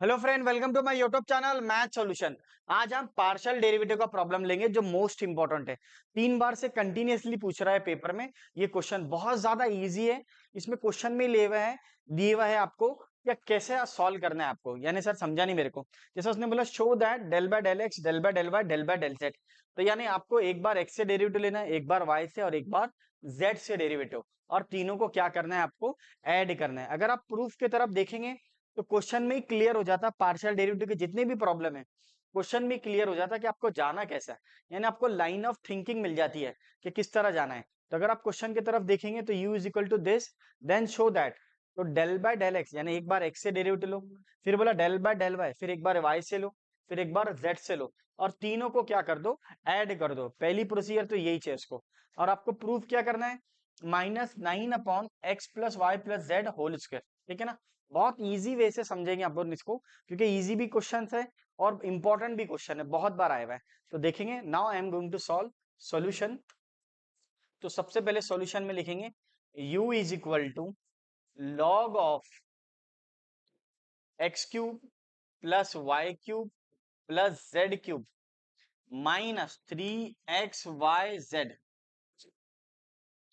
Hello friend, welcome to my YouTube channel math solution. आज हम partial derivative का problem लेंगे जो मोस्ट इंपॉर्टेंट है। 3 बार से कंटिन्यूअसली पूछ रहा है पेपर में। ये क्वेश्चन बहुत ज्यादा इजी है। इसमें क्वेश्चन में ले हुआ है, दिए हुआ है आपको या कैसे सॉल्व करना है आपको। यानी सर समझा नहीं मेरे को। जैसे उसने बोला show that del by del x del by del y del by del z. तो यानी आपको एक बार एक्स से डेरिवेटिव लेना है, एक बार वाई से और एक बार जेड से डेरिवेटिव। और तीनों को क्या करना है, आपको ऐड करना है। अगर आप प्रूफ की तरफ देखेंगे तो क्वेश्चन में ही क्लियर हो जाता है। पार्शियल डेरिवेटिव के जितने भी प्रॉब्लम है क्वेश्चन में क्लियर हो जाता है कि आपको जाना कैसा है। यानी आपको लाइन ऑफ थिंकिंग मिल जाती है कि किस तरह जाना है। तो अगर आप क्वेश्चन की तरफ देखेंगे तो u is equal to this, then show that. तो डेल बाय डेल एक्स यानी एक बार x से डेरिवेटिव लो, फिर बोला डेल बाय डेल वाई, फिर एक बार y से लो, फिर एक बार z से लो, और तीनों को क्या कर दो, ऐड कर दो। पहली प्रोसीजर तो यही है इसको। और आपको प्रूफ क्या करना है, -9/x+y+z होल स्क्वायर। ठीक है ना। बहुत इजी वे से समझेंगे आप लोग इसको, क्योंकि इजी भी क्वेश्चन है और इंपॉर्टेंट भी क्वेश्चन है, बहुत बार आया हुआ है। तो देखेंगे, now I am going to solve solution. तो सबसे पहले सॉल्यूशन में लिखेंगे u is equal to log of x cube plus y cube plus z cube -3xyz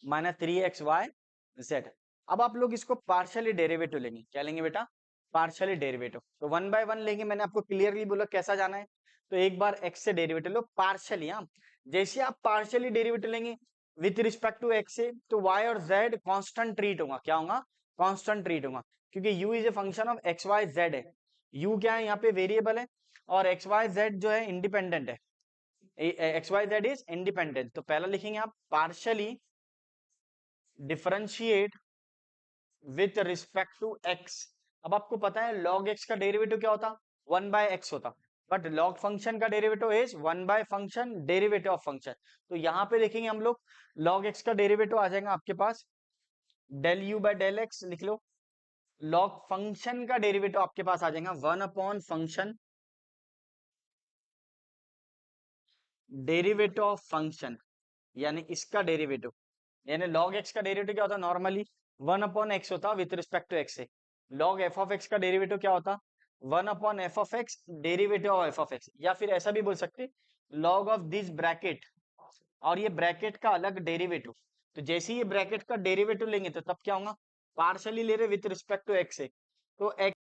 -3xyz। अब आप लोग इसको पार्शियली डेरिवेटिव लेंगे। क्या लेंगे बेटा, पार्शियली डेरिवेटिव। तो वन बाय वन लेंगे। मैंने आपको क्लियरली बोला कैसा जाना है। तो एक बार x से डेरिवेटिव लो पार्शियली। हाँ, जैसे आप पार्शियली डेरिवेटिव लेंगे विथ रिस्पेक्ट टू x से, तो y और z कांस्टेंट ट्रीट होगा। क्या होगा, कांस्टेंट ट्रीट होगा। क्योंकि u is a function of x y z है। u क्या है, यहाँ पे वेरिएबल है, और एक्स वाई जेड जो है इंडिपेंडेंट है। X y z is independent. तो पहला लिखेंगे आप partially differentiate with respect to x. अब आपको पता है log x का डेरिवेटिव क्या होता, 1/x होता। बट log फंक्शन का डेरिवेटिव इज 1/फंक्शन डेरिवेटिव ऑफ फंक्शन। तो यहां पे देखेंगे हम लोग log x का डेरिवेटिव आ जाएगा आपके पास del u by del x लिख लो। log फंक्शन का डेरिवेटिव आपके पास आ जाएगा 1/फंक्शन डेरिवेटिव ऑफ फंक्शन, यानी इसका डेरिवेटिव। यानी log x का डेरिवेटिव क्या होता है, नॉर्मली 1/x होता विथ रिस्पेक्ट टू x से। log f ऑफ x का डेरिवेटिव क्या होता, 1/f of x derivative of f of x। या फिर ऐसा भी बोल सकते log ऑफ दिस ब्रैकेट, और ये ब्रैकेट का अलग डेरिवेटिव। तो जैसे ही ये ब्रैकेट का डेरिवेटिव लेंगे तो तब क्या होगा, पार्शली ले रहे विथ रिस्पेक्ट टू x से। तो x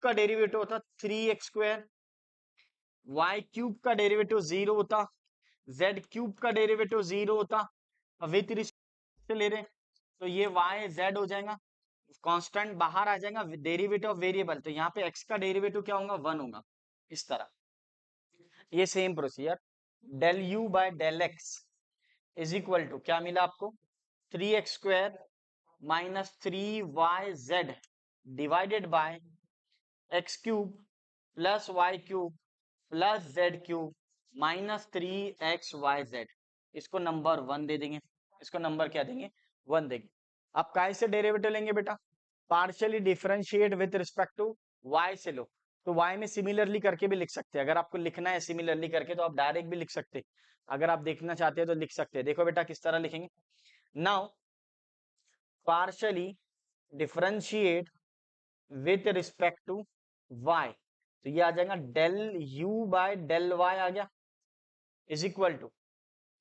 का डेरिवेटिव होता 3x², y क्यूब का डेरिवेटिव 0 होता, z क्यूब का डेरिवेटिव 0 होता। विथ रिस्पेक्ट से ले रहे, तो ये y z हो जाएगा, कांस्टेंट बाहर आ जाएगा, डेरिवेटिव ऑफ वेरिएबल। तो यहाँ पे x का डेरिवेटिव क्या होगा, 1 होगा। इस तरह ये same procedure del u by del x is equal to क्या मिला आपको, 3x² -3yz divided by x cube plus y cube plus z cube -3xyz। इसको नंबर 1 दे देंगे। इसको नंबर क्या देंगे, 1 देंगे। आप काय से डेरिवेटिव लेंगे बेटा, partially differentiate with respect to y से लो। तो y में सिमिलरली करके भी लिख सकते हैं। अगर आपको लिखना है सिमिलरली करके तो आप डायरेक्ट भी लिख सकते हैं। अगर आप देखना चाहते हैं तो लिख सकते हैं। देखो बेटा किस तरह लिखेंगे, now partially differentiate with respect to y। तो ये आ जाएगा del u by del y आ गया, is equal to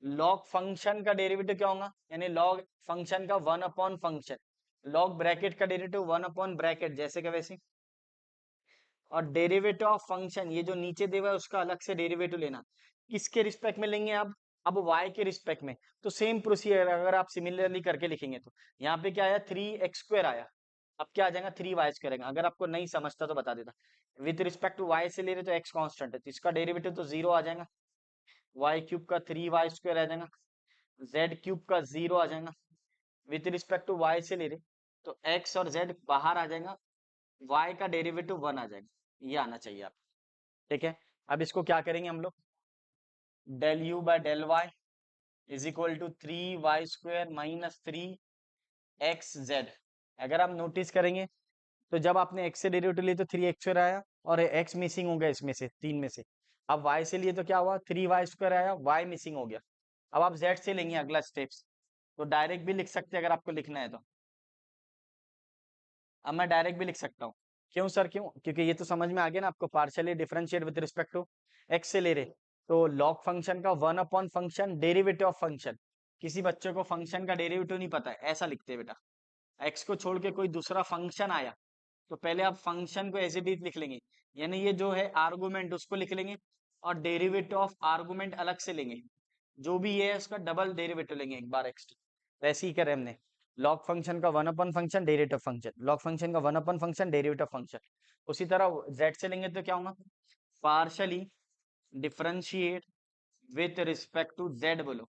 log function का डेरिवेटिव क्या होगा, यानी लॉग फंक्शन का 1/फंक्शन, लॉग ब्रैकेट का डेरिवेटिव 1/ब्रैकेट जैसे का वैसे। और डेरिवेटिव ऑफ फंक्शन, ये जो नीचे दे हुआ है उसका अलग से डेरिवेटिव लेना। किसके रिस्पेक्ट में लेंगे आप, अब y के रिस्पेक्ट में। तो सेम प्रोसीजर अगर आप सिमिलरली करके लिखेंगे तो यहाँ पे क्या आया, 3x² आया। अब क्या आ जाएगा, 3y² आएगा। अगर आपको नहीं समझता तो बता देता। विथ रिस्पेक्ट टू y से ले रहे तो x कांस्टेंट है, तो इसका डेरिवेटिव तो 0 आ जाएगा। y क्यूब का 3y² आ जाएगा, z क्यूब का 0 आ जाएगा। विथ रिस्पेक्ट टू y से ले रहे तो x और z बाहर आ जाएगा, y का डेरिवेटिव 1 आ जाएगा। ये आना चाहिए आप। ठीक है, अब इसको क्या करेंगे हम लोग, del u by del y is equal to 3y² -3xz। अगर आप नोटिस करेंगे तो जब आपने x से डेरिवेटिव लिए तो 3x² आया, और x मिसिंग हो गया इसमें से, तीन में से। अब y से लिए तो क्या हुआ, 3y² आया, y मिसिंग हो गया। अब आप z से लेंगे अगला स्टेप्स। तो डायरेक्ट भी लिख सकते हैं अगर आपको लिखना है तो। अब मैं डायरेक्ट भी लिख सकता हूँ। क्यों सर क्यों? क्योंकि ये तो समझ में आ गया ना आपको, partially differentiate with respect to x से ले रहे, तो लॉग फंक्शन का one upon function derivative of function. किसी बच्चे को फंक्शन का डेरिवेटिव नहीं पता है, ऐसा लिखते हैं बेटा। एक्स को छोड़ के कोई दूसरा फंक्शन आया तो पहले आप फंक्शन को एज इट इज लिख लेंगे, यानी ये जो है आर्गुमेंट उसको लिख लेंगे और डेरिवेटिव ऑफ आर्गुमेंट अलग से लेंगे, जो भी ये है उसका डबल डेरिवेटिव लेंगे एक बार एक्स्ट्रा। वैसे ही करें हमने, लॉग फंक्शन का one upon function derivative function, log function का one upon function derivative function. उसी तरह जेड से लेंगे तो क्या होगा, partially differentiate with respect to Z बोलो,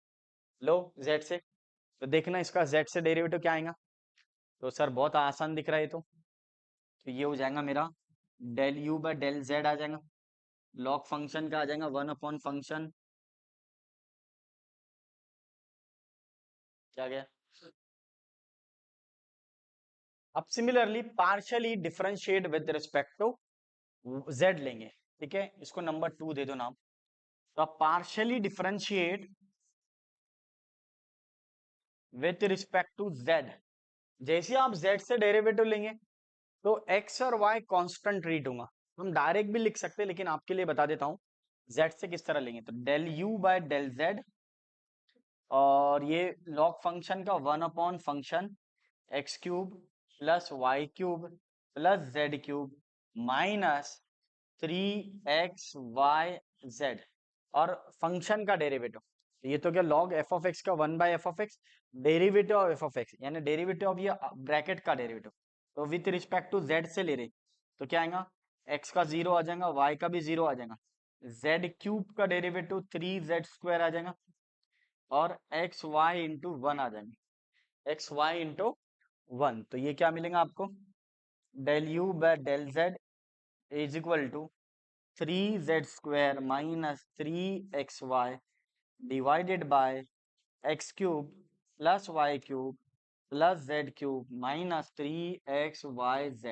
लो जेड से। तो देखना इसका जेड से डेरिवेटिव क्या आएगा, तो सर बहुत आसान दिख रहा है तो ये हो जाएगा मेरा del u by del z आ जाएगा, लॉग फंक्शन का आ जाएगा वन अपॉन फंक्शन, क्या गया। अब similarly partially differentiate with respect to z लेंगे, ठीक है, इसको नंबर 2 दे दो नाम। तो आप partially differentiate with respect to z, जैसे आप जेड से डेरिवेटिव लेंगे तो एक्स और वाई कांस्टेंट ट्रीट होगा। हम डायरेक्ट भी लिख सकते हैं लेकिन आपके लिए बता देता हूं जेड से किस तरह लेंगे, तो del u by del z, और ये लॉग फंक्शन का one upon function x cube plus y cube plus z cube minus 3xyz, और फंक्शन का डेरिवेटिव, ये तो क्या लॉग एफ ऑफ एक्स का one by f of x, derivative of f of x यानी derivative of ये bracket का derivative, तो विथ रिस्पेक्ट टू जेड से ले रहे, तो क्या आएगा, एक्स का 0 आ जाएगा, वाई का भी 0 आ जाएगा, जेड क्यूब का डेरिवेटिव 3z² आ जाएगा, और एक्स वाई इंटू वन आ जाएंगे, एक्स वाई इंटू वन। तो ये क्या मिलेगा आपको, del u by del z is equal to 3z² minus 3xy divided by x cube plus y cube plus z cube minus 3xyz।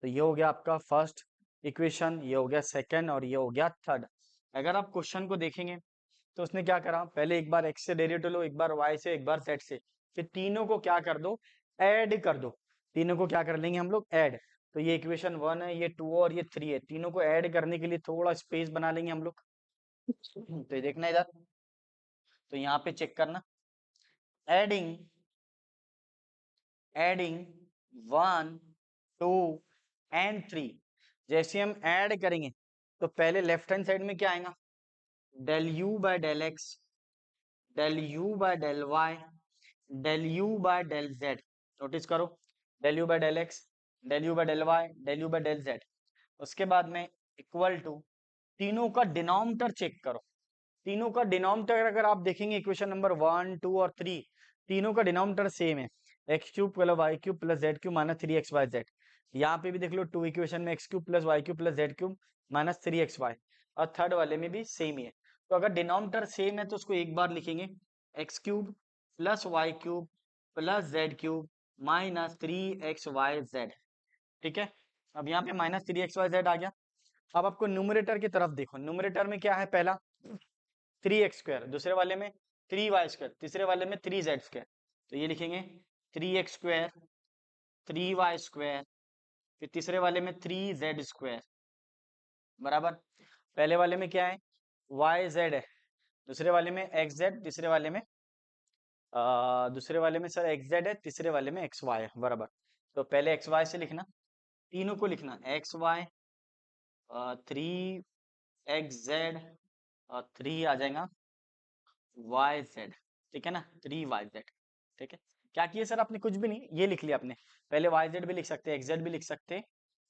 तो ये हो गया आपका फर्स्ट इक्वेशन, ये हो गया सेकंड, और ये हो गया थर्ड। अगर आप क्वेश्चन को देखेंगे तो उसने क्या करा, पहले एक बार एक्स से डेरिवेटिव लो, एक बार वाई से, एक बार जेड से, फिर तीनों को क्या कर दो, ऐड कर दो। तीनों को क्या कर लेंगे हम लोग, ऐड। तो ये इक्वेशन 1 है, ये 2 और ये 3 है, तीनों को ऐड करने के लिए थोड़ा स्पेस बना लेंगे हम लोग। तो ये देखना इधर, तो यहाँ पे चेक करना, एडिंग एडिंग 1 2 एंड 3, जैसे हम ऐड करेंगे तो पहले लेफ्ट हैंड साइड में क्या आएगा, del u by del x, del u by del y, del u by del z. Notice करो, del u by del x, del u by del y, del u by del z. उसके बाद में equal to, तीनों का denominator check करो, तीनों का denominator अगर आप देखेंगे इक्वेशन नंबर 1 2 और 3, तीनों का डिनोमिनेटर सेम है, x cube plus y cube plus z cube minus 3xyz। यहाँ पे भी देख लो, टू इक्वेशन में x cube plus y cube plus z cube minus 3xy, और थर्ड वाले में भी सेम ही है। तो अगर डिनोमिनेटर सेम है तो उसको एक बार लिखेंगे, x cube plus y cube plus z cube minus 3xyz, ठीक है। अब यहाँ पे माइनस 3xyz आ गया। अब आपको न्यूमरेटर की तरफ देखो, न्यूमरेटर में क्या है, पहला 3x², दूसरे वाले में 3y², तीसरे वाले में 3z²। तो ये लिखेंगे 3x², 3y², फिर तीसरे वाले में 3z², बराबर। पहले वाले में क्या है, yz है, दूसरे वाले में xz, तीसरे वाले में सर xz है, तीसरे वाले में xy है, बराबर। तो पहले xy से लिखना, तीनों को लिखना, xy 3xz और 3 आ जाएगा yz, ठीक है ना, 3yz, ठीक है। क्या किया सर आपने, कुछ भी नहीं, ये लिख लिया आपने, पहले yz भी लिख सकते हैं, xz भी लिख सकते हैं,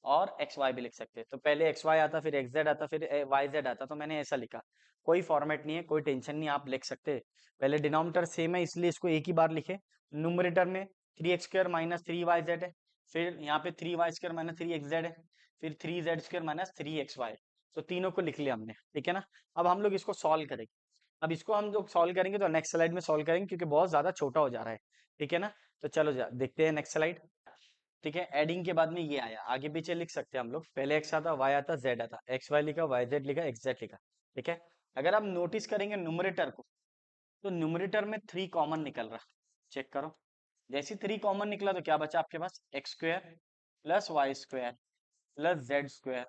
और xy भी लिख सकते हैं। तो पहले xy आता, फिर xz आता, फिर yz आता, तो मैंने ऐसा लिखा, कोई फॉर्मेट नहीं है, कोई टेंशन नहीं, आप लिख सकते हैं। पहले डिनोमिनेटर सेम है इसलिए इसको एक ही बार लिखे, न्यूमरेटर में 3x² माइनस 3yz है, फिर यहाँ पे 3y² माइनस 3xz है, फिर 3z² माइनस 3xy। तो तीनों को लिख लिया हमने, ठीक है ना। अब हम लोग इसको सॉल्व करेंगे, अब इसको हम लोग सॉल्व करेंगे तो नेक्स्ट स्लाइड में सॉल्व करेंगे क्योंकि बहुत ज्यादा छोटा हो जा रहा है, ठीक है ना। तो चलो देखते हैं नेक्स्ट स्लाइड, ठीक है। एडिंग के बाद में ये आया, आगे पीछे लिख सकते हैं हम लोग, पहले एक्स आता, वाई आता, जेड आता, एक्स वाई लिखा, वाई जेड लिखा, एक्स जेड लिखा, ठीक है। अगर आप नोटिस करेंगे न्यूमरेटर को, तो न्यूमरेटर में 3 कॉमन निकल रहा, चेक करो, जैसे 3 कॉमन निकला तो क्या बचा आपके पास, x² plus y² plus z square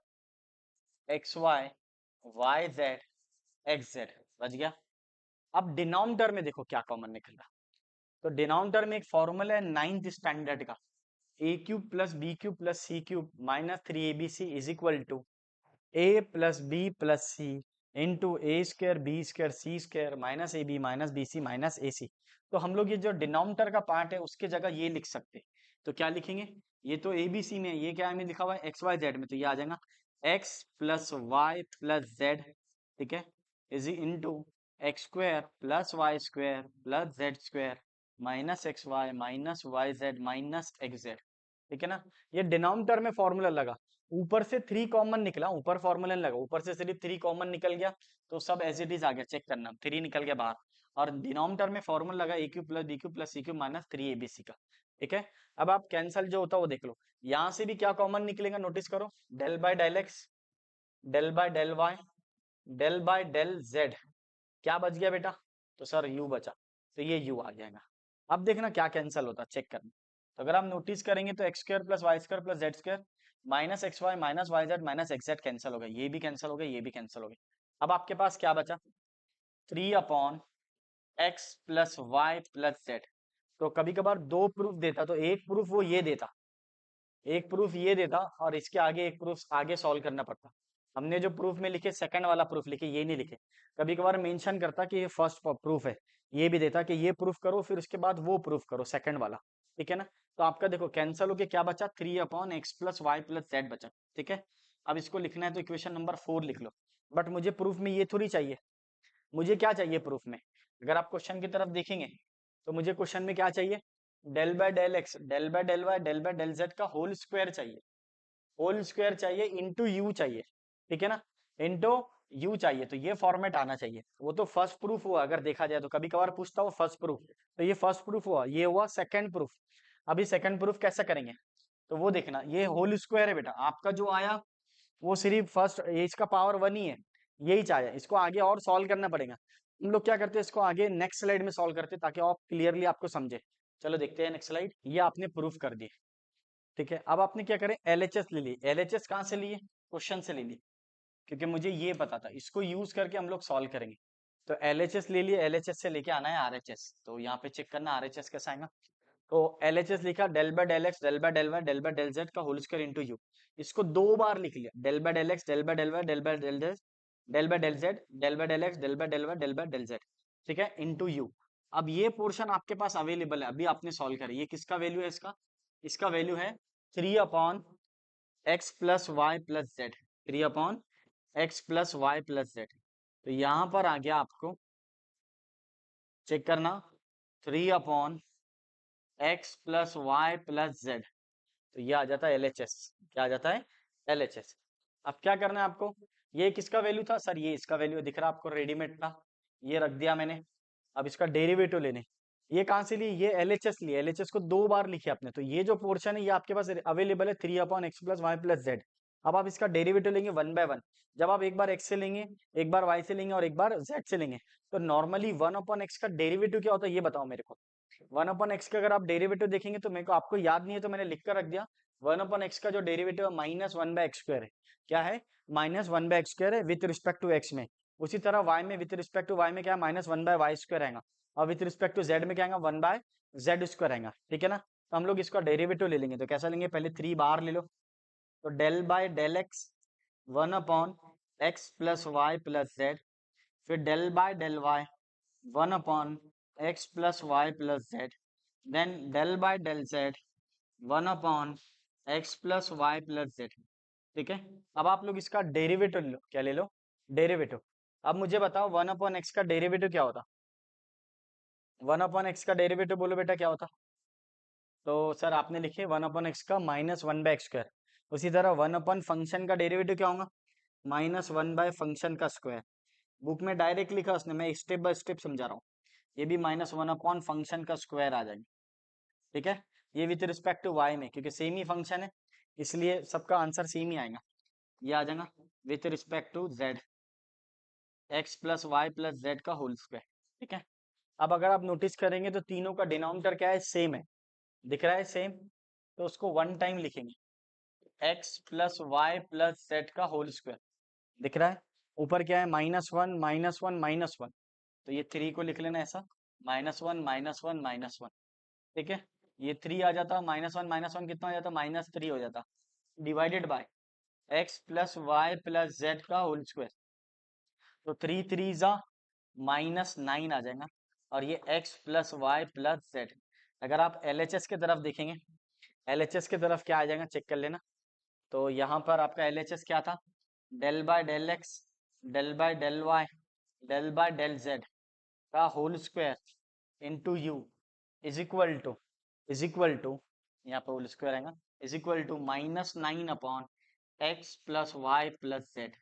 x y y z x z. बच गया। अब डिनोमिनेटर में देखो क्या कॉमन निकल रहा। तो डिनोमिनेटर में एक फॉर्मूला है 9th स्टैंडर्ड का, a cube plus b cube plus c cube minus 3abc is equal to a plus b plus c into a square b square c square minus a b minus b c minus a c. तो हम लोग ये जो denominator का part है उसके जगह ये लिख सकते हैं। तो क्या लिखेंगे, ये तो ए बी सी में है, ये क्या है लिखा हुआ है एक्स वाई जेड में, तो ये आ जाएगा x plus y plus z, ठीक है, is into x square plus y square plus z square minus x y minus y z minus x z. ठीक है ना। ये डिनोमिनेटर में फॉर्मूला लगा, ऊपर से 3 कॉमन निकला, ऊपर फॉर्मूला लगा, ऊपर से सिर्फ 3 कॉमन निकल गया, तो सब एज इट इज आ गया, चेक करना 3 निकल गया बाहर। और डिनोमिनेटर में फॉर्मूला लगा a cube plus b cube plus c cube minus 3abc का। ठीक है। अब आप कैंसल जो होता है वो देख लो, यहां से भी क्या कॉमन निकलेगा नोटिस करो, del by del x del by del y del by del z. क्या बच गया बेटा, तो सर u बचा, तो ये u आ जाएगा। अब देखना क्या कैंसिल होता, चेक करना। तो अगर आप नोटिस करेंगे तो x square plus y square plus z square minus x y minus y z minus x z cancel हो गया, ये भी कैंसिल हो गया, ये भी कैंसिल हो गया। अब आपके पास क्या बचा, 3/x plus y plus z. तो कभी कभार दो प्रूफ देता, तो एक प्रूफ वो ये देता, एक प्रूफ ये देता और इसके आगे एक प्रूफ आगे सॉल्व करना पड़ता। हमने जो प्रूफ में लिखे सेकंड वाला प्रूफ लिखे, ये नहीं लिखे। कभी कभार मेंशन करता कि ये फर्स्ट प्रूफ है, ये भी देता कि ये प्रूफ करो फिर उसके बाद वो प्रूफ करो सेकंड वाला। ठीक है ना। तो आपका देखो कैंसल होके क्या बचा, 3/x plus y plus Z बचा। ठीक है। अब इसको लिखना है तो इक्वेशन नंबर 4 लिख लो। बट मुझे प्रूफ में ये थोड़ी चाहिए, मुझे क्या चाहिए प्रूफ में, अगर आप क्वेश्चन की तरफ देखेंगे तो मुझे क्वेश्चन में क्या चाहिए, del by del x del by del y del by del z का होल स्क्वायर चाहिए, होल स्क्वायर चाहिए इंटू यू चाहिए। ठीक है ना, इंटू यू चाहिए, तो ये फॉर्मेट आना चाहिए। वो तो फर्स्ट प्रूफ हुआ, अगर देखा जाए तो कभी कभार पूछता हुआ फर्स्ट प्रूफ, तो ये फर्स्ट प्रूफ हुआ, ये हुआ सेकंड प्रूफ। अभी सेकंड प्रूफ कैसे करेंगे, तो वो देखना, ये होल स्क्वायर है बेटा आपका जो आया, वो सिर्फ फर्स्ट इसका पावर 1 ही है, यही चाहिए, इसको आगे और सॉल्व करना पड़ेगा। हम लोग क्या करते हैं, इसको आगे नेक्स्ट स्लाइड में सॉल्व करते हैं ताकि आप क्लियरली आपको समझे। चलो देखते हैं नेक्स्ट स्लाइड, ये आपने प्रूफ कर दिए। ठीक है। अब आपने क्या करें, एलएचएस ले ली, एलएचएस कहाँ से लिए, क्वेश्चन से ले ली, क्योंकि मुझे ये पता था इसको यूज करके हम लोग सॉल्व करेंगे। तो एलएचएस ले लिए, एलएचएस से लेके आना है आरएचएस, तो यहाँ पे चेक करना आरएचएस कैसा आएगा। तो एलएचएस लिखा, del by del x del by del y del by del z का होल स्क्वायर इंटू यू। इसको 2 बार लिख लिया, del by del x del by del y del by del z del by del z del by del x del by del y del by del z. ठीक है, into you. अब ये portion आपके पास available है, अभी आपने solve करी, ये किसका वैल्यू है, इसका, इसका वैल्यू है 3/x plus y plus z, 3/x plus y plus z. तो यहां पर आ गया आपको, चेक करना, 3/x plus y plus z, तो ये आ जाता है एलएचएस। क्या आ जाता है, एलएचएस। अब क्या करना है आपको, ये किसका वैल्यू था सर, ये इसका वैल्यू दिख रहा है आपको, रेडीमेड था, ये रख दिया मैंने। अब इसका डेरिवेटिव लेने, ये कहां से लिए, ये एलएचएस लिए, एलएचएस को 2 बार लिखे आपने, तो ये जो पोर्शन है ये आपके पास अवेलेबल है 3/x plus y plus Z. अब आप इसका डेरिवेटिव लेंगे 1/1। जब आप एक बार x से लेंगे, एक बार y से लेंगे और एक बार z से लेंगे, तो नॉर्मली 1/x का डेरिवेटिव क्या होता है ये बताओ मेरे को। 1/x का अगर आप डेरिवेटिव देखेंगे तो मेरे को, आपको याद नहीं है तो मैंने लिख कर रख दिया, 1/x का जो डेरिवेटिव है -1/x² है। क्या है, -1/x² है विथ रिस्पेक्ट टू x में। उसी तरह y में विथ रिस्पेक्ट टू y में क्या है, -1/y² आएगा, और विथ रिस्पेक्ट टू z में क्या आएगा, 1/z² आएगा। ठीक है ना। तो हम लोग इसका डेरिवेटिव ले लेंगे, तो कैसा लेंगे, पहले 3 बाहर ले लो, तो del by del x 1/x plus y plus z, फिर del by del y 1/x plus y plus z, then del by del z 1/x plus y plus z. ठीक है। अब आप लोग इसका डेरिवेटिव लो, क्या ले लो, डेरिवेटिव। अब मुझे बताओ 1/x का डेरिवेटिव क्या होता, 1/x का डेरिवेटिव बोलो बेटा क्या होता। तो सर आपने लिखे 1/x का -1/x²। उसी तरह 1 फंक्शन का डेरिवेटिव क्या होगा, -1 फंक्शन का स्क्वायर। बुक में डायरेक्ट लिखा उसने, मैं स्टेप बाय स्टेप समझा रहा हूँ। ये भी -1 फंक्शन का स्क्वायर आ जाएगा। ठीक है, ये विथ रिस्पेक्ट टू वाई में, क्योंकि सेम ही फंक्शन है इसलिए सबका आंसर सेम ही आएगा। ये आ जाएगा with respect to z, x plus y plus z का होल स्क्वायर। ठीक है। अब अगर आप नोटिस करेंगे तो तीनों का डिनोमिनेटर क्या है, सेम है, दिख रहा है सेम, तो उसको 1 टाइम लिखेंगे। X plus y plus z का होल स्क्वायर दिख रहा है। ऊपर क्या है, -1 -1 -1, तो ये 3 को लिख लेना ऐसा, -1 -1 -1, ठीक है। ये 3 आ जाता, -1 कितना हो जाता, -3 हो जाता, divided by x plus y plus z का होल स्क्वायर। तो 3 3 जा -9 आ जाएगा, और ये x plus y plus z. अगर आप LHS की तरफ देखेंगे, LHS की तरफ क्या आ जाएगा चेक कर लेना। तो यहाँ पर आपका LHS क्या था, del by del x, del by del y, del by del z का whole square into u is equal to यहाँ पर होल स्क्वायर आएगा, is equal to -9 upon x plus y plus z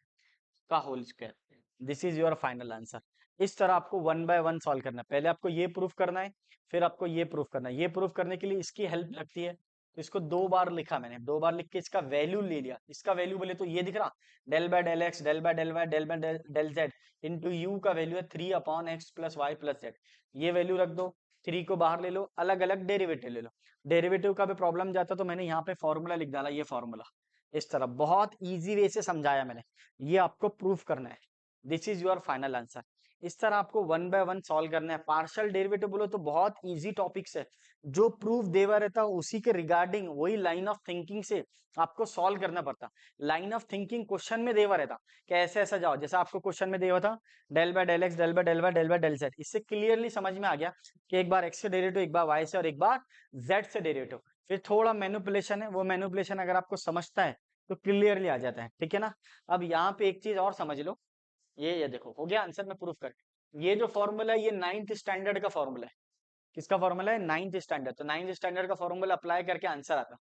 का whole square. This is your final answer. इस तरह आपको 1 bye 1 solve करना है। पहले आपको ये प्रूफ करना है, फिर आपको ये प्रूफ करना है। ये प्रूफ करने के लिए इसकी हेल्प लगती है, तो इसको 2 बार लिखा मैंने, 2 बार लिख के इसका वैल्यू ले लिया। इसका वैल्यू बोले तो ये दिख रहा, del by del x, del by del y, del by del z into u का वैल्यू है 3 upon x plus y plus z. ये वैल्यू रख दो, 3 को बाहर ले लो, अलग अलग डेरिवेटिव ले लो। डेरिवेटिव का भी प्रॉब्लम जाता तो मैंने यहाँ पे फॉर्मूला लिख डाला, ये फॉर्मूला। इस तरह बहुत इजी वे से समझाया मैंने, ये आपको प्रूफ करना है। This is your final answer. इस तरह आपको 1 बाय 1 सॉल्व करना है। पार्शियल डेरिवेटिव बोलो तो बहुत इजी टॉपिक्स है, जो प्रूफ देवा रहता है उसी के रिगार्डिंग, वही लाइन ऑफ थिंकिंग से आपको सॉल्व करना पड़ता। लाइन ऑफ थिंकिंग क्वेश्चन में देवा रहता कि ऐसे ऐसा जाओ, जैसा आपको क्वेश्चन में देवा था del by del x, del by del y, del by del z. इससे क्लियरली समझ में आ गया कि एक बार एक्स से डेरिवेटिव, एक बार वाई से, और एक बार जेड से डेरिवेटिव। फिर थोड़ा मैनिपुलेशन है, वो मैनिपुलेशन अगर आपको समझता है तो क्लियरली आ जाता है, ठीक है ना। अब यहाँ पे एक चीज और समझ लो, ये देखो हो गया आंसर में प्रूफ कर। ये जो फॉर्मूला है ये 9th स्टैंडर्ड का फॉर्मूला है। किसका फॉर्मूला है, 9th स्टैंडर्ड। तो 9th स्टैंडर्ड का फॉर्मूला अप्लाई करके आंसर आता।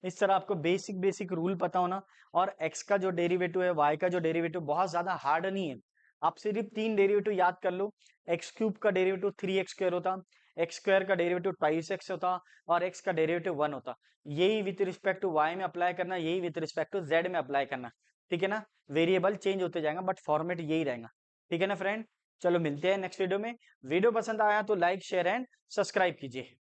इस तरह आपको बेसिक बेसिक रूल पता होना, और x का जो डेरिवेटिव है, y का जो डेरिवेटिव बहुत ज्यादा हार्ड नहीं है। आप सिर्फ 3 डेरिवेटिव याद कर लो। एक्स क्यूब का डेरिवेटिव 3x स्क्वायर होता, एक्स स्क्वायर का डेरिवेटिव 2x होता, और x का डेरिवेटिव 1 होता। यही विथ रिस्पेक्ट टू y में अप्लाई करना, यही विथ रिस्पेक्ट टू z में अप्लाई करना, ठीक है ना। वेरिएबल चेंज होते जाएगा बट फॉर्मेट यही रहेगा, ठीक है ना फ्रेंड। चलो मिलते हैं नेक्स्ट वीडियो में। वीडियो पसंद आया तो लाइक शेयर एंड सब्सक्राइब कीजिए।